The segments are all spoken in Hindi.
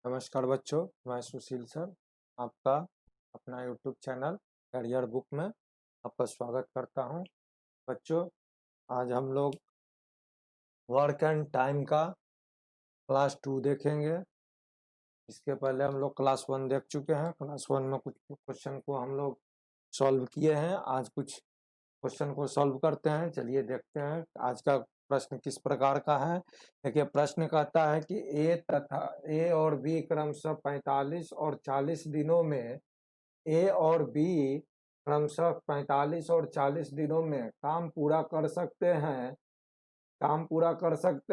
नमस्कार बच्चों, मैं सुशील सर आपका अपना यूट्यूब चैनल करियर बुक में आपका स्वागत करता हूं। बच्चों, आज हम लोग वर्क एंड टाइम का क्लास 2 देखेंगे। इसके पहले हम लोग क्लास 1 देख चुके हैं। क्लास 1 में कुछ क्वेश्चन को हम लोग सॉल्व किए हैं। आज कुछ क्वेश्चन को सॉल्व करते हैं। चलिए देखते हैं आज का प्रश्न किस प्रकार का है। देखिए, प्रश्न कहता है कि ए और बी क्रमशः 45 और 40 दिनों में ए और बी क्रमशः 45 और 40 दिनों में काम पूरा कर सकते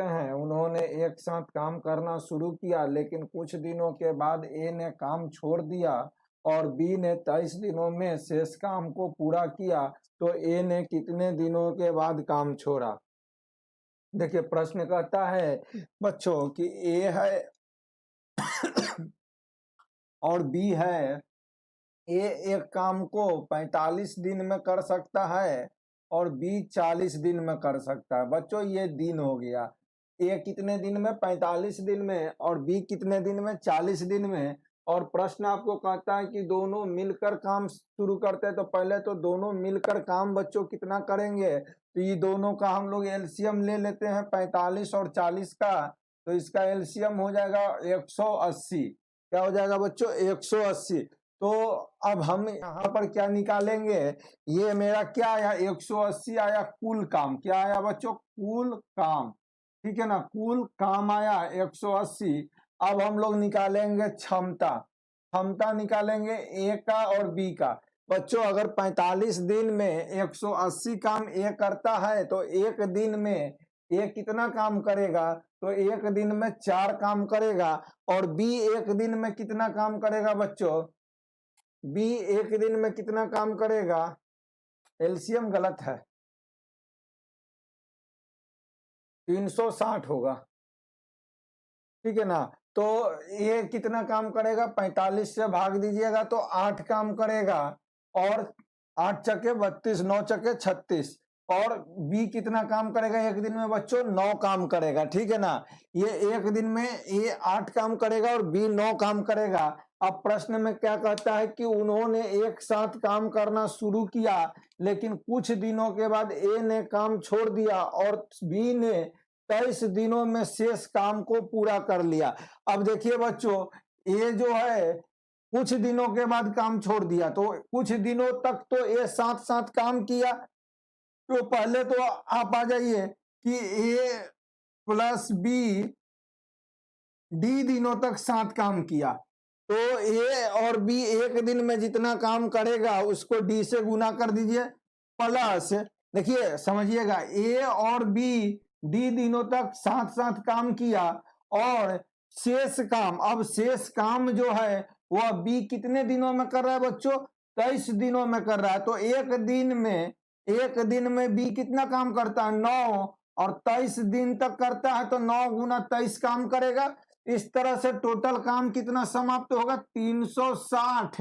हैं। उन्होंने एक साथ काम करना शुरू किया, लेकिन कुछ दिनों के बाद ए ने काम छोड़ दिया और बी ने 23 दिनों में शेष काम को पूरा किया। तो ए ने कितने दिनों के बाद काम छोड़ा? देखिए, प्रश्न कहता है बच्चों कि ए है और बी है। ए एक काम को 45 दिन में कर सकता है और बी 40 दिन में कर सकता है। बच्चों, ये दिन हो गया। ए कितने दिन में? 45 दिन में। और बी कितने दिन में? 40 दिन में। और प्रश्न आपको कहता है कि दोनों मिलकर काम शुरू करते हैं। तो पहले तो दोनों मिलकर काम बच्चों कितना करेंगे? तो ये दोनों का हम लोग एलसीएम ले लेते हैं, 45 और 40 का। तो इसका एलसीएम हो जाएगा 180। क्या हो जाएगा बच्चों? 180। तो अब हम यहाँ पर क्या निकालेंगे? ये मेरा क्या आया? 180 आया कुल काम। क्या आया बच्चों? कुल काम। ठीक है ना, कुल काम आया 180। अब हम लोग निकालेंगे क्षमता निकालेंगे ए का और बी का। बच्चों, अगर 45 दिन में 180 काम ए करता है तो एक दिन में ए कितना काम करेगा? तो एक दिन में 4 काम करेगा। और बी एक दिन में कितना काम करेगा बच्चों? बी एक दिन में कितना काम करेगा? एलसीएम गलत है, 360 होगा। ठीक है ना। तो ये कितना काम करेगा? 45 से भाग दीजिएगा तो 8 काम करेगा। और 8 चके 32, 9 चके 36। और बी कितना काम करेगा एक दिन में बच्चों? 9 काम करेगा। ठीक है ना। ये एक दिन में ये 8 काम करेगा और बी 9 काम करेगा। अब प्रश्न में क्या कहता है कि उन्होंने एक साथ काम करना शुरू किया, लेकिन कुछ दिनों के बाद ए ने काम छोड़ दिया और बी ने 23 दिनों में शेष काम को पूरा कर लिया। अब देखिए बच्चों, ये जो है कुछ दिनों के बाद काम छोड़ दिया, तो कुछ दिनों तक तो ये साथ साथ काम किया। तो पहले तो आप आ जाइए कि ए प्लस बी डी दिनों तक साथ काम किया। तो ए और बी एक दिन में जितना काम करेगा उसको डी से गुना कर दीजिए। प्लस, देखिए समझिएगा, ए और बी डी दिनों तक साथ साथ काम किया और शेष काम, अब शेष काम जो है वह बी कितने दिनों में कर रहा है बच्चों? 23 दिनों में कर रहा है। तो एक दिन में बी कितना काम करता है? 9। और 23 दिन तक करता है तो 9 गुना 23 काम करेगा। इस तरह से टोटल काम कितना समाप्त होगा? 360।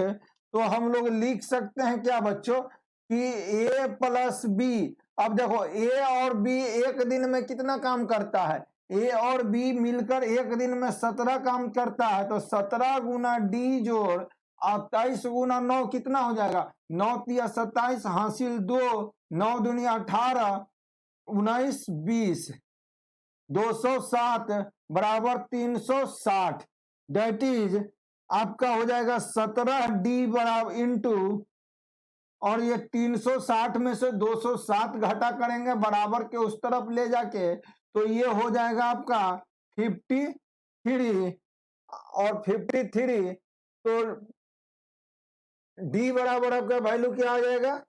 तो हम लोग लिख सकते हैं क्या बच्चों कि ए प्लस बी। अब देखो, ए और बी एक दिन में कितना काम करता है? ए और बी मिलकर एक दिन में 17 काम करता है। तो 17 गुना डी जोड़ 23 गुना 9 कितना हो जाएगा? 9 तिया 27 हासिल 2, 9 दुनिया 18, 19 20, 207 बराबर 360। दैट इज आपका हो जाएगा 17 डी बराबर इंटू, और ये 360 में से 207 घटा करेंगे बराबर के उस तरफ ले जाके, तो ये हो जाएगा आपका 53। और 53 तो डी बराबर आपका वैल्यू क्या आ जाएगा?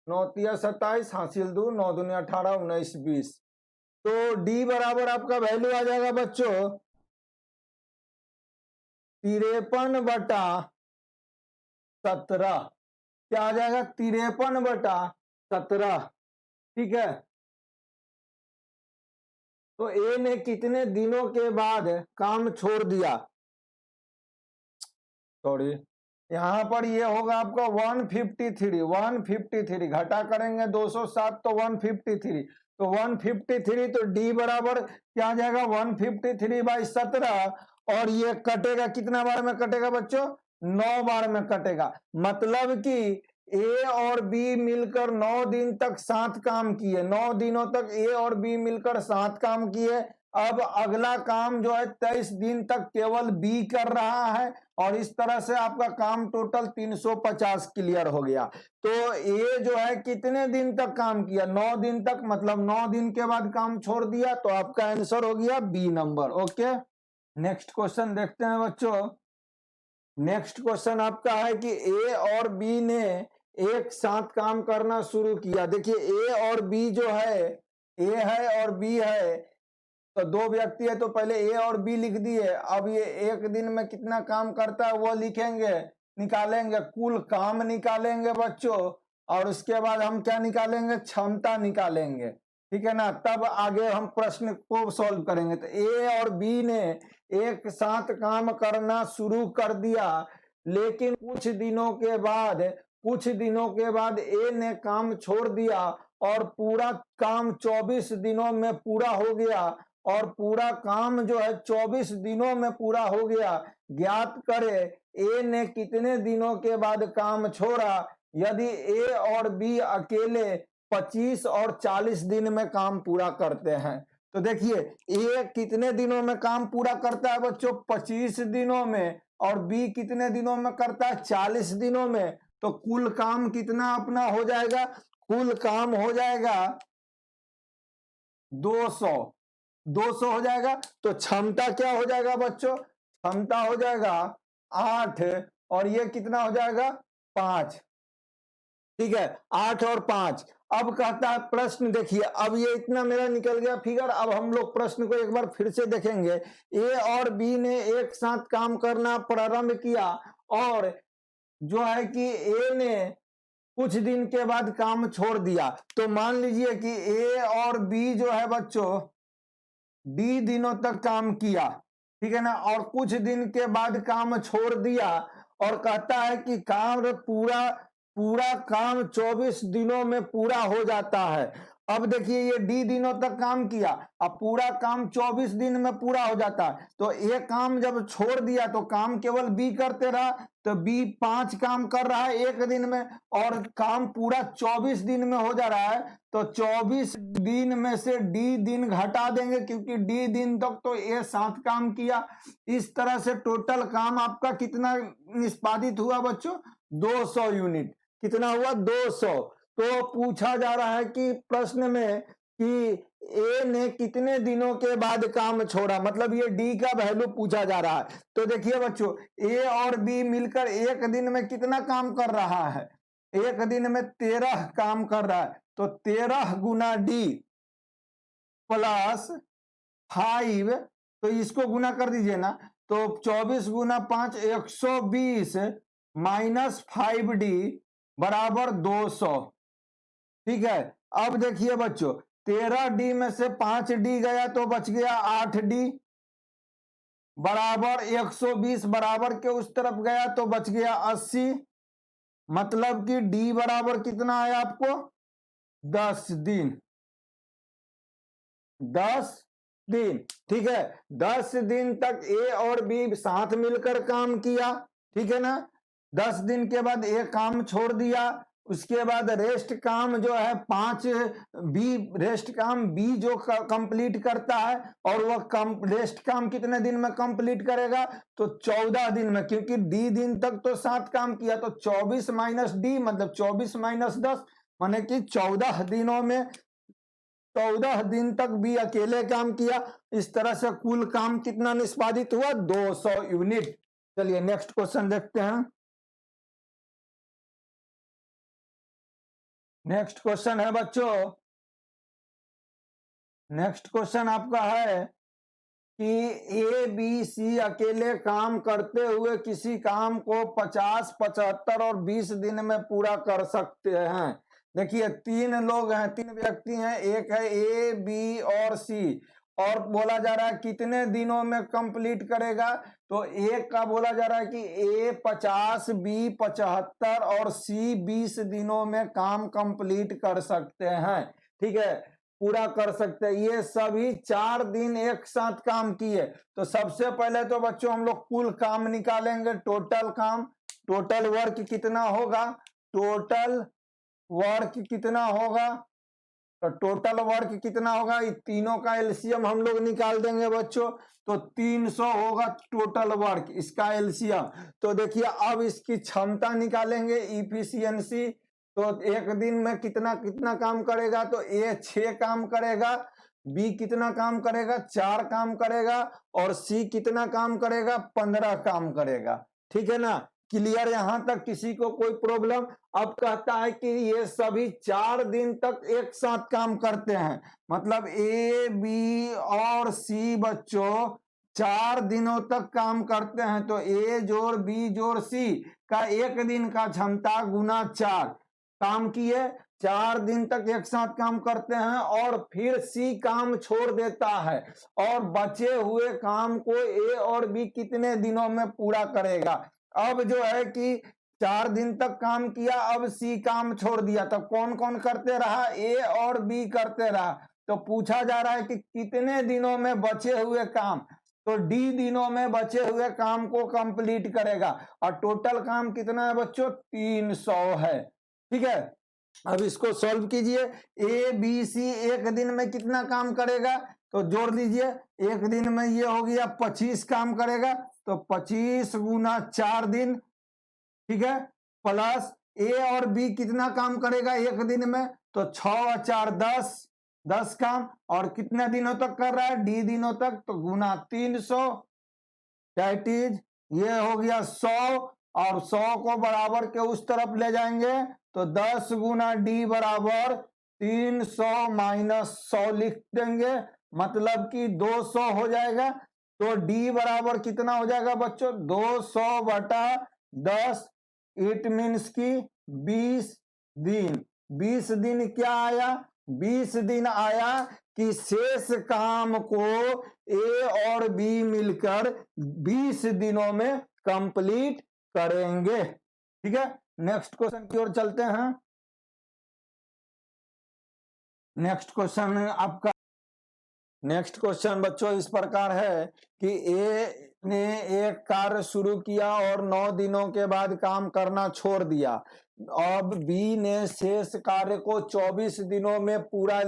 9 तिया 27 हासिल 2, 9 दुनिया 18, 19 20। तो डी बराबर आपका वैल्यू आ जाएगा बच्चों 53/17। क्या आ जाएगा? 53/17। ठीक है। तो ए ने कितने दिनों के बाद काम छोड़ दिया? सॉरी, यहां पर ये होगा आपका 153। घटा करेंगे 207 तो 153। तो 153, तो डी बराबर क्या आ जाएगा 153/17, और ये कटेगा कितना बार में कटेगा बच्चों, 9 बार में कटेगा। मतलब कि ए और बी मिलकर 9 दिन तक साथ काम किए, 9 दिनों तक ए और बी मिलकर साथ काम किए। अब अगला काम जो है 23 दिन तक केवल बी कर रहा है, और इस तरह से आपका काम टोटल 350 क्लियर हो गया। तो ये जो है कितने दिन तक काम किया, 9 दिन तक, मतलब 9 दिन के बाद काम छोड़ दिया, तो आपका आंसर हो गया B number. Okay, next question देखते हैं बच्चों। नेक्स्ट क्वेश्चन आपका है कि ए और बी ने एक साथ काम करना शुरू किया। देखिए ए और बी जो है, ए है और बी है, तो दो व्यक्ति है, तो पहले ए और बी लिख दिए। अब ये एक दिन में कितना काम करता है वो लिखेंगे, निकालेंगे, कुल काम निकालेंगे बच्चों, और उसके बाद हम क्या निकालेंगे, क्षमता निकालेंगे। ठीक है ना, तब आगे हम प्रश्न को सॉल्व करेंगे। तो ए और बी ने एक साथ काम करना शुरू कर दिया, लेकिन कुछ दिनों के बाद ए ने काम छोड़ दिया, और पूरा काम 24 दिनों में पूरा हो गया, और पूरा काम जो है 24 दिनों में पूरा हो गया। ज्ञात करे ए ने कितने दिनों के बाद काम छोड़ा, यदि ए और बी अकेले 25 और 40 दिन में काम पूरा करते हैं। तो देखिए ए कितने दिनों में काम पूरा करता है बच्चों, 25 दिनों में, और बी कितने दिनों में करता है, 40 दिनों में। तो कुल काम कितना अपना हो जाएगा, कुल काम हो जाएगा 200 हो जाएगा। तो क्षमता क्या हो जाएगा बच्चों, क्षमता हो जाएगा 8, और ये कितना हो जाएगा 5। ठीक है, 8 और 5। अब कहता है प्रश्न, देखिए अब ये इतना मेरा निकल गया फिगर। अब हम लोग प्रश्न को एक बार फिर से देखेंगे। ए और बी ने एक साथ काम करना प्रारंभ किया, और जो है कि ए ने कुछ दिन के बाद काम छोड़ दिया। तो मान लीजिए कि ए और बी जो है बच्चों डी दिनों तक काम किया, ठीक है ना, और कुछ दिन के बाद काम छोड़ दिया, और कहता है कि काम पूरा काम 24 दिनों में पूरा हो जाता है। अब देखिए ये डी दिनों तक काम किया, अब पूरा काम 24 दिन में पूरा हो जाता है। तो ये काम जब छोड़ दिया तो काम केवल बी करते रहा, तो बी 5 काम कर रहा है एक दिन में, और काम पूरा 24 दिन में हो जा रहा है। तो 24 दिन में से डी दिन घटा देंगे, क्योंकि डी दिन तक तो ये 7 काम किया। इस तरह से टोटल काम आपका कितना निष्पादित हुआ बच्चों, 200 यूनिट। कितना हुआ, 200। तो पूछा जा रहा है कि प्रश्न में कि ए ने कितने दिनों के बाद काम छोड़ा, मतलब ये डी का वैल्यू पूछा जा रहा है। तो देखिए बच्चों ए और बी मिलकर एक दिन में कितना काम कर रहा है, एक दिन में 13 काम कर रहा है। तो 13 गुना डी प्लस 5, तो इसको गुना कर दीजिए ना, तो 24 गुना 5 120 माइनस 5D बराबर 200। ठीक है, अब देखिए बच्चों 13D में से 5D गया तो बच गया 8D बराबर 120, बराबर के उस तरफ गया तो बच गया 80। मतलब कि D बराबर कितना आया आपको, 10 दिन। 10 दिन, ठीक है, 10 दिन तक ए और बी साथ मिलकर काम किया, ठीक है ना। 10 दिन के बाद ए काम छोड़ दिया, उसके बाद रेस्ट काम जो है 5 बी, रेस्ट काम बी जो कंप्लीट करता है, और वह रेस्ट काम कितने दिन में कंप्लीट करेगा, तो 14 दिन में, क्योंकि डी दिन तक तो 7 काम किया। तो 24 माइनस डी मतलब 24 माइनस 10, माने कि 14 दिनों में 14 दिन तक भी अकेले काम किया। इस तरह से कुल काम कितना निष्पादित हुआ, 200 यूनिट। चलिए नेक्स्ट क्वेश्चन देखते हैं। नेक्स्ट क्वेश्चन है बच्चों, नेक्स्ट क्वेश्चन आपका है कि ए बी सी अकेले काम करते हुए किसी काम को 50, 75 और 20 दिन में पूरा कर सकते हैं। देखिए 3 लोग हैं, 3 व्यक्ति हैं, एक है ए बी और सी, और बोला जा रहा है कितने दिनों में कंप्लीट करेगा। तो एक का बोला जा रहा है कि ए 50, बी 75 और सी 20 दिनों में काम कंप्लीट कर सकते हैं। ठीक है, पूरा कर सकते हैं। ये सभी 4 दिन एक साथ काम किए। तो सबसे पहले तो बच्चों हम लोग कुल काम निकालेंगे, टोटल काम, टोटल वर्क कितना होगा, टोटल वर्क कितना होगा, तो टोटल वर्क कितना होगा, इन तीनों का एलसीएम हम लोग निकाल देंगे बच्चों। तो 300 होगा टोटल वर्क, इसका एलसीएम। तो देखिए अब इसकी क्षमता निकालेंगे, इफिशियंसी। तो एक दिन में कितना कितना काम करेगा, तो ए 6 काम करेगा, बी कितना काम करेगा, 4 काम करेगा, और सी कितना काम करेगा, 15 काम करेगा। ठीक है ना, क्लियर यहां तक, किसी को कोई प्रॉब्लम? अब कहता है कि ये सभी 4 दिन तक एक साथ काम करते हैं, मतलब ए बी और सी बच्चों 4 दिनों तक काम करते हैं। तो ए जोड़ बी जोड़ सी का एक दिन का क्षमता गुना 4 काम किए, 4 दिन तक एक साथ काम करते हैं, और फिर सी काम छोड़ देता है, और बचे हुए काम को ए और बी कितने दिनों में पूरा करेगा। अब जो है कि 4 दिन तक काम किया, अब सी काम छोड़ दिया, तो कौन कौन करते रहा, ए और बी करते रहा। तो पूछा जा रहा है कि कितने दिनों में बचे हुए काम, तो डी दिनों में बचे हुए काम को कंप्लीट करेगा, और टोटल काम कितना है बच्चों, 300 है। ठीक है, अब इसको सॉल्व कीजिए। ए बी सी एक दिन में कितना काम करेगा, तो जोड़ दीजिए, एक दिन में ये हो गया 25 काम करेगा, तो 25 गुना 4 दिन, ठीक है, प्लस ए और बी कितना काम करेगा एक दिन में, तो 6 और 4 10 काम, और कितने दिनों तक कर रहा है, डी दिनों तक, तो गुना 300, दैट इज ये हो गया 100, और 100 को बराबर के उस तरफ ले जाएंगे, तो 10 गुना डी बराबर 300 माइनस 100 लिख देंगे, मतलब कि 200 हो जाएगा। तो डी बराबर कितना हो जाएगा बच्चों, 200 बटा 10, इट मीन्स की 20 दिन। 20 दिन क्या आया, 20 दिन आया कि शेष काम को ए और बी मिलकर 20 दिनों में कंप्लीट करेंगे। ठीक है, नेक्स्ट क्वेश्चन की ओर चलते हैं। नेक्स्ट क्वेश्चन आपका, नेक्स्ट क्वेश्चन बच्चों इस प्रकार है कि ए ने एक कार्य शुरू किया और 9 दिनों के बाद काम करना छोड़ दिया। अब बी ने शेष कार्य को 24 दिनों में पूरा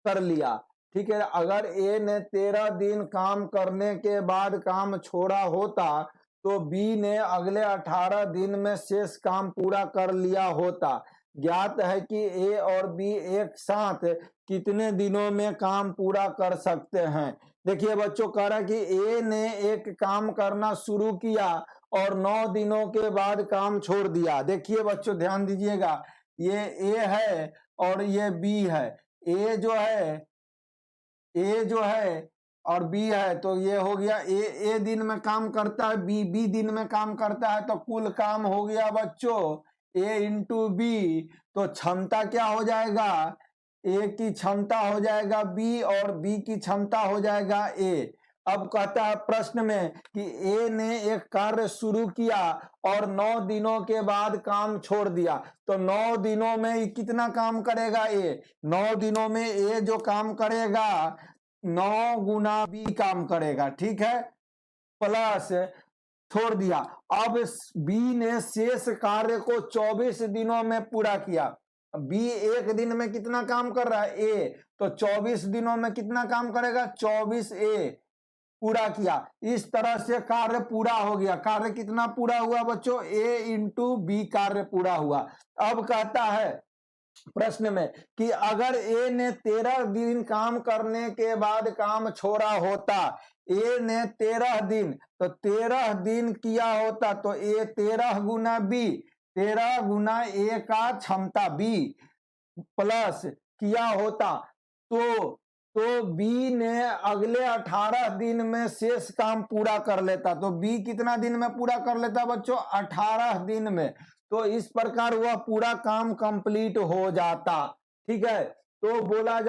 कर लिया। ठीक है, अगर ए ने 13 दिन काम करने के बाद काम छोड़ा होता, तो बी ने अगले 18 दिन में शेष काम पूरा कर लिया होता। ज्ञात है कि ए और बी एक साथ कितने दिनों में काम पूरा कर सकते हैं। देखिए बच्चों, कह रहा है कि ए ने एक काम करना शुरू किया और 9 दिनों के बाद काम छोड़ दिया। देखिए बच्चों ध्यान दीजिएगा, ये ए है और ये बी है। ए जो है और बी है, तो ये हो गया ए दिन में काम करता है, बी दिन में काम करता है, तो कुल काम हो गया बच्चों ए इंटू बी। तो क्षमता क्या हो जाएगा, ए की क्षमता हो जाएगा बी और बी की क्षमता हो जाएगा ए। अब कहता है प्रश्न में कि ए ने एक कार्य शुरू किया और 9 दिनों के बाद काम छोड़ दिया, तो 9 दिनों में कितना काम करेगा ए, 9 दिनों में ए जो काम करेगा 9 गुना बी काम करेगा। ठीक है, प्लस छोड़ दिया। अब बी ने शेष कार्य को 24 दिनों में पूरा किया। बी एक दिन में कितना काम कर रहा है ए, तो 24 दिनों में कितना काम करेगा, 24 ए पूरा किया। इस तरह से कार्य पूरा हो गया। कार्य कितना पूरा हुआ बच्चों, ए इंटू बी कार्य पूरा हुआ। अब कहता है प्रश्न में कि अगर ए ने 13 दिन काम करने के बाद काम छोड़ा होता, ए ने 13 दिन, तो 13 दिन किया होता, तो ए 13 गुना बी, 13 गुना ए का क्षमता बी प्लस किया होता, तो बी ने अगले 18 दिन में शेष काम पूरा कर लेता। तो बी कितना दिन में पूरा कर लेता बच्चों, 18 दिन में। तो इस प्रकार वह पूरा काम कंप्लीट हो जाता। ठीक है, तो बोला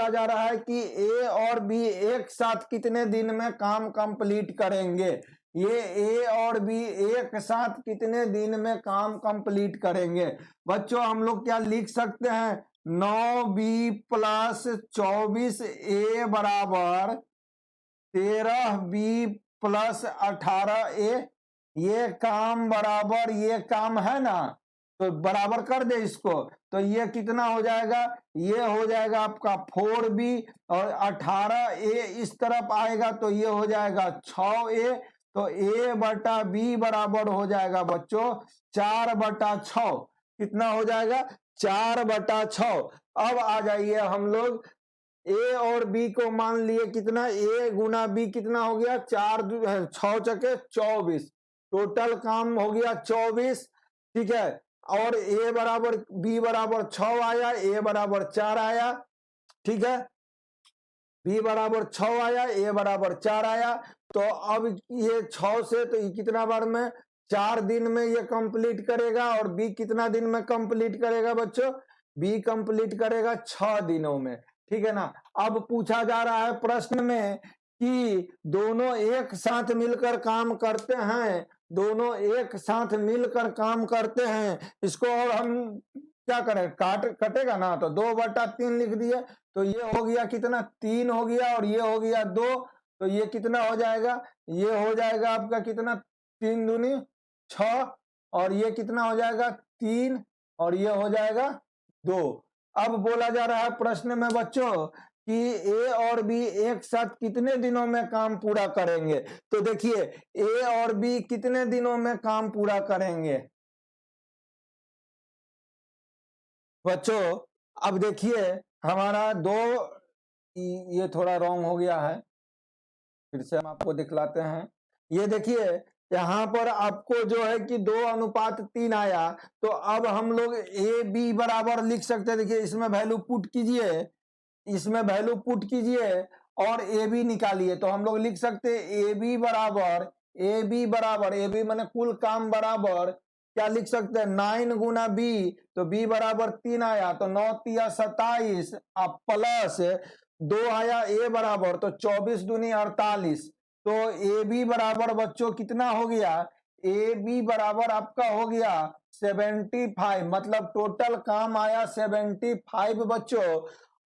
जा रहा है कि ए और बी एक साथ कितने दिन में काम कंप्लीट करेंगे। ये ए और बी एक साथ कितने दिन में काम कंप्लीट करेंगे। बच्चों हम लोग क्या लिख सकते हैं, 9b प्लस 24a बराबर 13b प्लस 18a। ये काम बराबर ये काम है ना, तो बराबर कर दे इसको। तो ये कितना हो जाएगा, ये हो जाएगा आपका 4b और 18a इस तरफ आएगा तो ये हो जाएगा 6a। तो a बटा b बराबर हो जाएगा बच्चों 4/6। कितना हो जाएगा, 4/6। अब आ जाइए हम लोग ए और बी को मान लिए कितना, ए गुना बी कितना हो गया, 6 चके 24, टोटल काम हो गया 24। ठीक है, और ए बराबर बी बराबर 6 आया, ए बराबर 4 आया। ठीक है, बी बराबर 6 आया, ए बराबर 4 आया। तो अब ये 6 से तो ये कितना बार में, 4 दिन में ये कंप्लीट करेगा। और बी कितना दिन में कंप्लीट करेगा बच्चों, बी कंप्लीट करेगा 6 दिनों में। ठीक है ना। अब पूछा जा रहा है प्रश्न में कि दोनों एक साथ मिलकर काम करते हैं, दोनों एक साथ मिलकर काम करते हैं। इसको और हम क्या करें, कटेगा ना, तो 2/3 लिख दिए। तो ये हो गया कितना, 3 हो गया, और ये हो गया 2। तो ये कितना हो जाएगा, ये हो जाएगा आपका कितना, 3 दूनी 6, और ये कितना हो जाएगा 3, और ये हो जाएगा 2। अब बोला जा रहा है प्रश्न में बच्चों कि ए और बी एक साथ कितने दिनों में काम पूरा करेंगे। तो देखिए ए और बी कितने दिनों में काम पूरा करेंगे बच्चों। अब देखिए हमारा ये थोड़ा रॉन्ग हो गया है, फिर से हम आपको दिखलाते हैं। ये देखिए यहाँ पर आपको जो है कि 2:3 आया। तो अब हम लोग ए बी बराबर लिख सकते हैं। देखिए इसमें वैल्यू पुट कीजिए, इसमें वैल्यू पुट कीजिए और ए बी निकालिए। तो हम लोग लिख सकते हैं ए बी बराबर, ए बी मैंने कुल काम बराबर क्या लिख सकते हैं, 9 गुना बी। तो बी बराबर 3 आया, तो 9 तिया 27 प्लस 2 आया ए बराबर, तो 24 दूनी 48। तो ए बी बराबर बच्चों कितना हो गया, ए बी बराबर आपका हो गया 75। मतलब टोटल काम आया 75 बच्चों।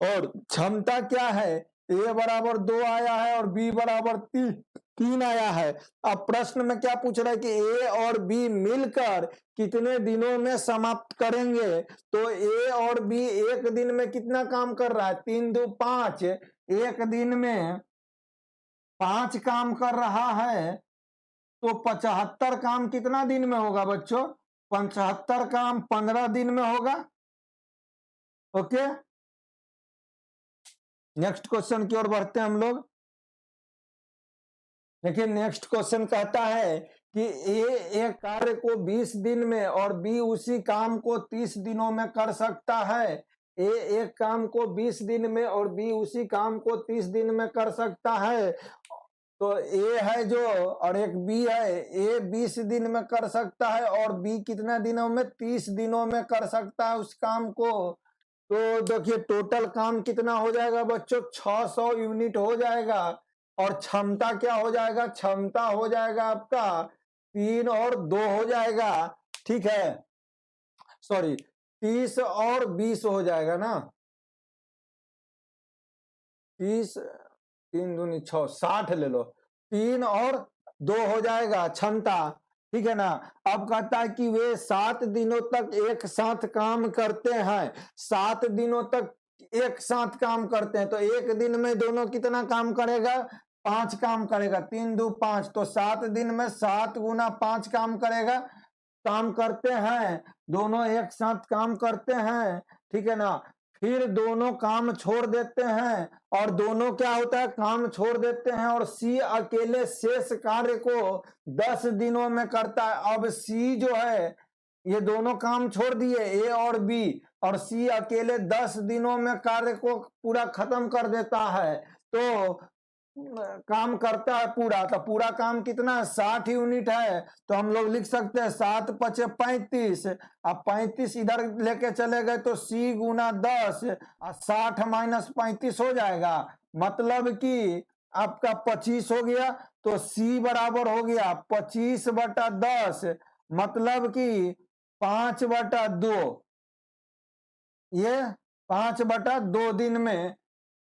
और क्षमता क्या है, ए बराबर 2 आया है और बी बराबर 3 आया है। अब प्रश्न में क्या पूछ रहा है कि ए और बी मिलकर कितने दिनों में समाप्त करेंगे। तो ए और बी एक दिन में कितना काम कर रहा है, 3 2 5, एक दिन में 5 काम कर रहा है। तो 75 काम कितना दिन में होगा बच्चों, 75 काम 15 दिन में होगा। ओके, नेक्स्ट क्वेश्चन की ओर बढ़ते हैं हम लोग। देखिए नेक्स्ट क्वेश्चन कहता है कि ए एक कार्य को 20 दिन में और बी उसी काम को 30 दिनों में कर सकता है। ए एक काम को 20 दिन में और बी उसी काम को 30 दिन में कर सकता है। तो ए है जो और एक बी है, ए 20 दिन में कर सकता है और बी कितने दिनों में, 30 दिनों में कर सकता है उस काम को। तो देखिए टोटल काम कितना हो जाएगा बच्चों, 600 यूनिट हो जाएगा। और क्षमता क्या हो जाएगा, क्षमता हो जाएगा आपका 3 और 2 हो जाएगा। ठीक है, सॉरी 30 और 20 हो जाएगा ना, 30 3 दूनी 6, 60 ले लो, 3 और 2 हो जाएगा क्षमता। ठीक है ना। अब कहता है कि वे 7 दिनों तक एक साथ काम करते हैं, 7 दिनों तक एक साथ काम करते हैं। तो एक दिन में दोनों कितना काम करेगा, 5 काम करेगा, 3 2 5। तो 7 दिन में 7 गुना 5 काम करेगा, काम करते हैं, दोनों एक साथ काम करते हैं। ठीक है ना। फिर दोनों काम छोड़ देते हैं, और दोनों क्या होता है, काम छोड़ देते हैं, और सी अकेले शेष कार्य को 10 दिनों में करता है। अब सी जो है, ये दोनों काम छोड़ दिए ए और बी, और सी अकेले 10 दिनों में कार्य को पूरा खत्म कर देता है। तो काम करता है पूरा, तो पूरा काम कितना है, 60 यूनिट है। तो हम लोग लिख सकते हैं 7 5 35। अब 35 इधर लेके चले गए तो सी गुना 10, 60 माइनस 35 हो जाएगा, मतलब कि आपका 25 हो गया। तो सी बराबर हो गया 25/10, मतलब कि 5/2। ये 5/2 दिन में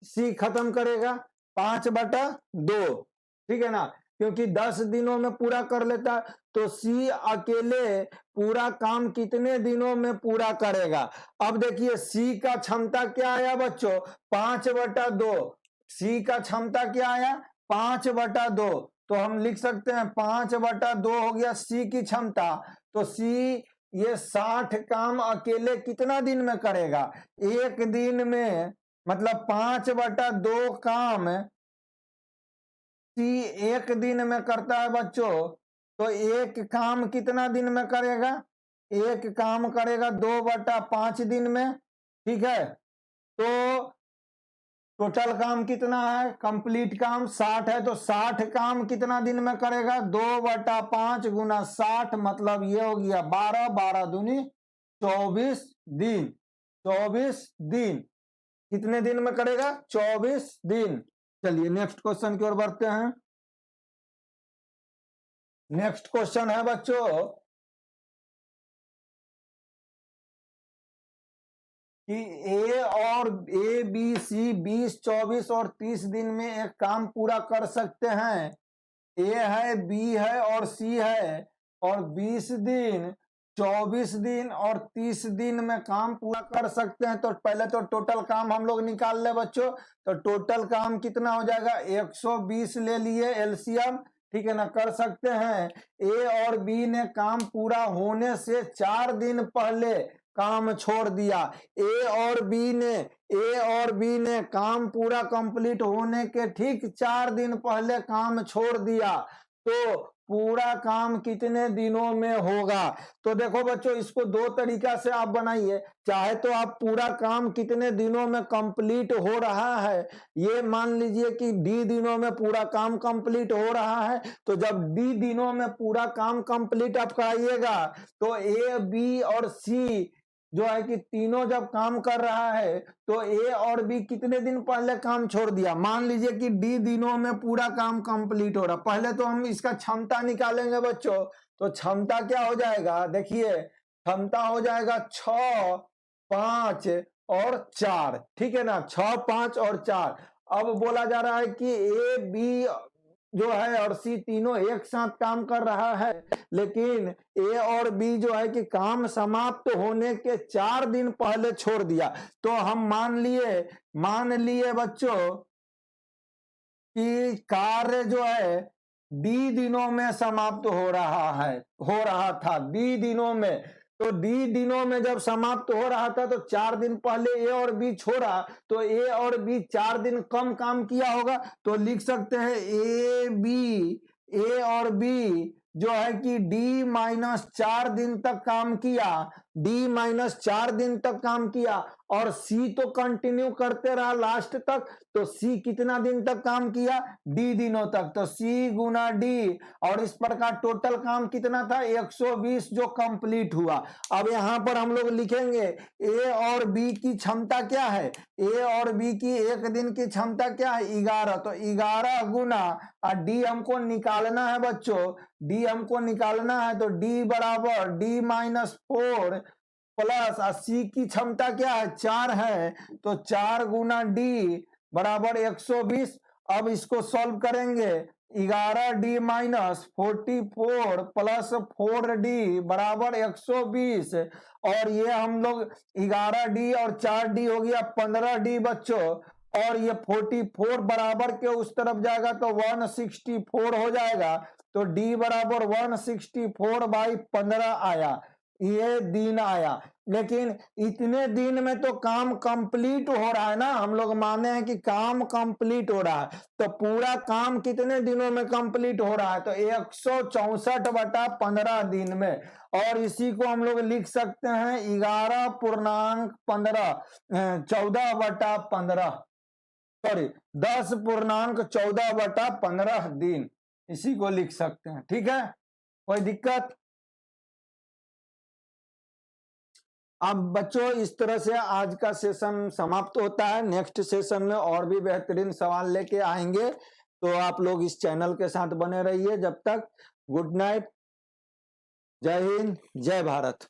सी खत्म करेगा, 5/2, ठीक है ना, क्योंकि 10 दिनों में पूरा कर लेता है, तो सी अकेले पूरा काम कितने दिनों में पूरा करेगा। अब देखिए सी का क्षमता क्या आया बच्चों, 5/2। सी का क्षमता क्या आया, 5/2। तो हम लिख सकते हैं 5/2 हो गया सी की क्षमता। तो सी ये 60 काम अकेले कितना दिन में करेगा, एक दिन में, मतलब 5/2 काम सी एक दिन में करता है बच्चों। तो एक काम कितना दिन में करेगा, एक काम करेगा 2/5 दिन में, ठीक है। तो टोटल काम कितना है, कंप्लीट काम 60 है, तो 60 काम कितना दिन में करेगा, 2/5 गुना 60, मतलब ये हो गया 12, 12 दूनी 24 दिन। 24 दिन कितने दिन में करेगा, 24 दिन। चलिए नेक्स्ट क्वेश्चन की ओर बढ़ते हैं। नेक्स्ट क्वेश्चन है बच्चों कि ए बी सी 20, 24 और 30 दिन में एक काम पूरा कर सकते हैं। ए है, बी है और सी है, और 20 दिन, 24 दिन और 30 दिन में काम पूरा कर सकते हैं। तो पहले तो टोटल काम हम लोग निकाल ले बच्चों। तो टोटल काम कितना हो जाएगा, 120 ले लिए एलसीएम, ठीक है ना, कर सकते हैं। ए और बी ने काम पूरा होने से 4 दिन पहले काम छोड़ दिया। ए और बी ने काम पूरा कंप्लीट होने के ठीक 4 दिन पहले काम छोड़ दिया। तो पूरा काम कितने दिनों में होगा। तो देखो बच्चों इसको दो तरीका से आप बनाइए। चाहे तो आप पूरा काम कितने दिनों में कंप्लीट हो रहा है, ये मान लीजिए कि डी दिनों में पूरा काम कंप्लीट हो रहा है। तो जब डी दिनों में पूरा काम कंप्लीट आप कराइएगा, तो ए बी और सी जो है कि तीनों जब काम कर रहा है, तो ए और बी कितने दिन पहले काम छोड़ दिया। मान लीजिए कि डी दिनों में पूरा काम कंप्लीट हो रहा। पहले तो हम इसका क्षमता निकालेंगे बच्चों। तो क्षमता क्या हो जाएगा, देखिए क्षमता हो जाएगा 6, 5 और 4, ठीक है ना, 6, 5 और 4। अब बोला जा रहा है कि ए बी जो है और सी तीनों एक साथ काम कर रहा है, लेकिन ए और बी जो है कि काम समाप्त होने के 4 दिन पहले छोड़ दिया। तो हम मान लिए बच्चों कि कार्य जो है डी दिनों में समाप्त हो रहा था डी दिनों में। तो डी दिनों में जब समाप्त हो रहा था, तो 4 दिन पहले ए और बी छोड़ा, तो ए और बी 4 दिन कम काम किया होगा। तो लिख सकते हैं ए और बी जो है कि D-4 दिन तक काम किया, D-4 दिन तक काम किया, और सी तो कंटिन्यू करते रहा लास्ट तक। तो सी कितना दिन तक काम किया, डी दिनों तक। तो सी गुना डी, और इस प्रकार टोटल काम कितना था, 120 जो कंप्लीट हुआ। अब यहां पर हम लोग लिखेंगे ए और बी की क्षमता क्या है, ए और बी की एक दिन की क्षमता क्या है, 11। तो 11 गुना, डी हमको निकालना है बच्चों, डी हमको निकालना है। तो डी बराबर D-4 प्लस सी की क्षमता क्या है, 4 है। तो 4 गुना डी बराबर 120। अब इसको सॉल्व करेंगे, 11D-44 प्लस 4D बराबर 120। और ये हम लोग 11D और 4D हो गया 15D बच्चों। और ये 44 बराबर के उस तरफ जाएगा तो 164 हो जाएगा। तो D बराबर 164/15 आया, ये दिन आया। लेकिन इतने दिन में तो काम कंप्लीट हो रहा है ना, हम लोग माने हैं कि काम कंप्लीट हो रहा है। तो पूरा काम कितने दिनों में कंप्लीट हो रहा है, तो 164/15 दिन में। और इसी को हम लोग लिख सकते हैं 10.14 दिन, इसी को लिख सकते हैं। ठीक है, कोई दिक्कत। अब बच्चों इस तरह से आज का सेशन समाप्त होता है। नेक्स्ट सेशन में और भी बेहतरीन सवाल लेके आएंगे, तो आप लोग इस चैनल के साथ बने रहिए। जब तक गुड नाइट, जय हिंद, जय भारत।